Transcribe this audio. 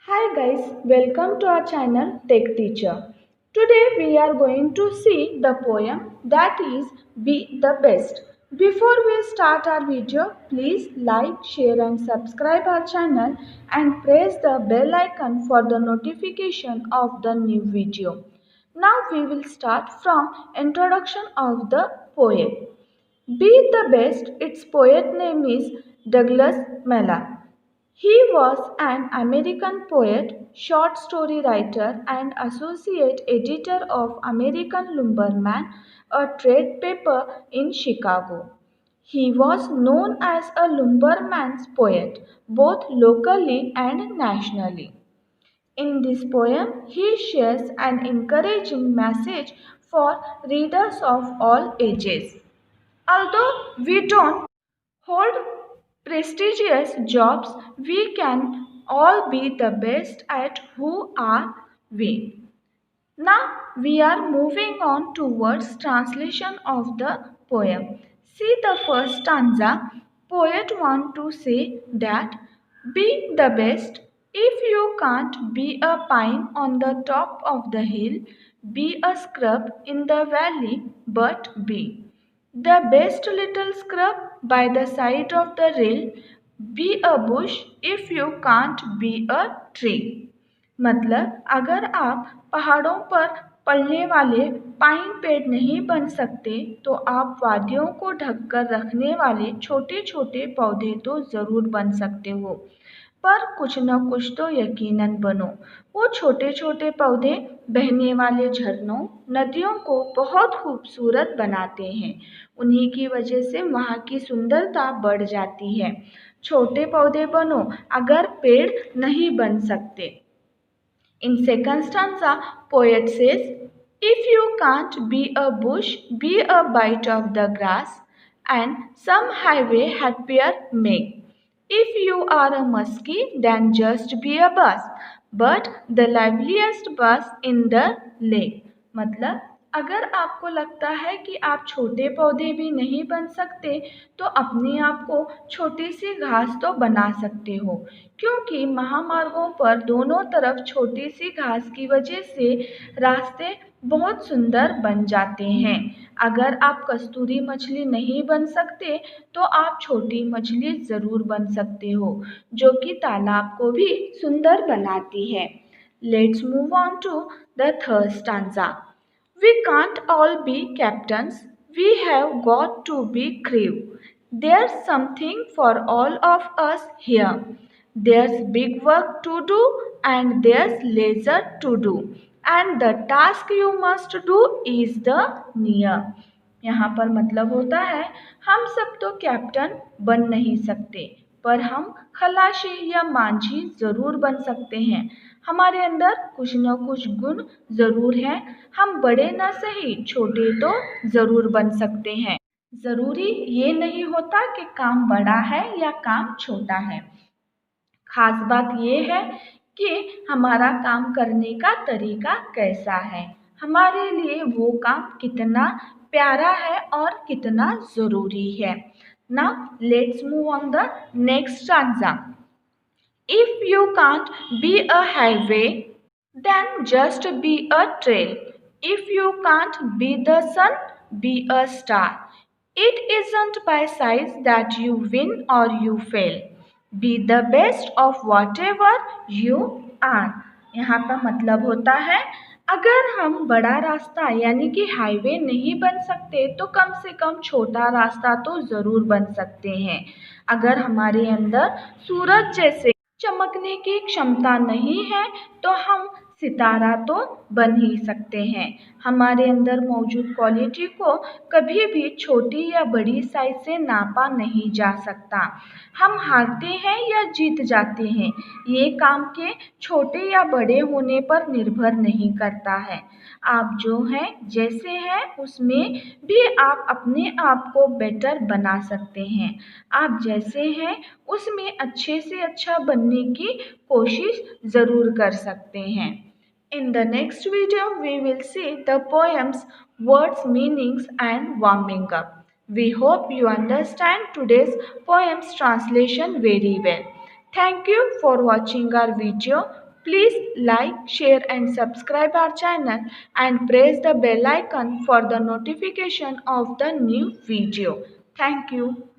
Hi guys, welcome to our channel Tech Teacher. Today we are going to see the poem that is Be the Best. Before we start our video, please like, share and subscribe our channel and press the bell icon for the notification of the new video. Now we will start from introduction of the poem. Be the Best, its poet name is Douglas Mella. He was an American poet, short story writer, and associate editor of American Lumberman, a trade paper in Chicago. He was known as a lumberman's poet, both locally and nationally. In this poem, he shares an encouraging message for readers of all ages. Although we don't hold prestigious jobs, we can all be the best at who are we. Now we are moving on towards translation of the poem. See the first stanza. Poet want to say that be the best. If you can't be a pine on the top of the hill, be a scrub in the valley, but be the best little scrub by the side of the rail. Be a bush if you can't be a tree. मतलब अगर आप पहाड़ों पर पलने वाले pine पेड़ नहीं बन सकते तो आप वादियों को ढककर रखने वाले छोटे छोटे पौधे तो ज़रूर बन सकते हो, पर कुछ न कुछ तो यकीनन बनो। वो छोटे छोटे पौधे बहने वाले झरनों नदियों को बहुत खूबसूरत बनाते हैं। उन्हीं की वजह से वहाँ की सुंदरता बढ़ जाती है। छोटे पौधे बनो अगर पेड़ नहीं बन सकते। In second stanza, poet says, if you can't be a bush, be a bite of the grass, and some highway happier make. If you are a muskie, then just be a bus, but the liveliest bus in the lake. मतलब अगर आपको लगता है कि आप छोटे पौधे भी नहीं बन सकते तो अपने आप को छोटी सी घास तो बना सकते हो, क्योंकि महामार्गों पर दोनों तरफ छोटी सी घास की वजह से रास्ते बहुत सुंदर बन जाते हैं। अगर आप कस्तूरी मछली नहीं बन सकते तो आप छोटी मछली ज़रूर बन सकते हो, जो कि तालाब को भी सुंदर बनाती है। Let's move on to the third stanza. We can't all be captains, we have got to be crew. There's something for all of us here. There's big work to do and there's leisure to do. And the task you must do is the near. यहाँ पर मतलब होता है हम सब तो captain बन नहीं सकते, पर हम खलासी या मांझी ज़रूर बन सकते हैं। हमारे अंदर कुछ न कुछ गुण ज़रूर हैं। हम बड़े ना सही छोटे तो ज़रूर बन सकते हैं। ज़रूरी ये नहीं होता कि काम बड़ा है या काम छोटा है। खास बात ये है कि हमारा काम करने का तरीका कैसा है, हमारे लिए वो काम कितना प्यारा है और कितना ज़रूरी है। Now let's move on the next stanza. If you can't be a highway, then just be a trail. If you can't be the sun, be a star. It isn't by size that you win or you fail. Be the best of whatever you are. यहाँ पर मतलब होता है अगर हम बड़ा रास्ता यानी कि हाईवे नहीं बन सकते तो कम से कम छोटा रास्ता तो ज़रूर बन सकते हैं। अगर हमारे अंदर सूरज जैसे चमकने की क्षमता नहीं है तो हम सितारा तो बन ही सकते हैं। हमारे अंदर मौजूद क्वालिटी को कभी भी छोटी या बड़ी साइज से नापा नहीं जा सकता। हम हारते हैं या जीत जाते हैं, ये काम के छोटे या बड़े होने पर निर्भर नहीं करता है। आप जो हैं जैसे हैं उसमें भी आप अपने आप को बेटर बना सकते हैं। आप जैसे हैं उसमें अच्छे से अच्छा बनने की कोशिश ज़रूर कर सकते हैं। In the next video, we will see the poem's words, meanings and warming up. We hope you understand today's poem's translation very well. Thank you for watching our video. Please like, share and subscribe our channel and press the bell icon for the notification of the new video. Thank you.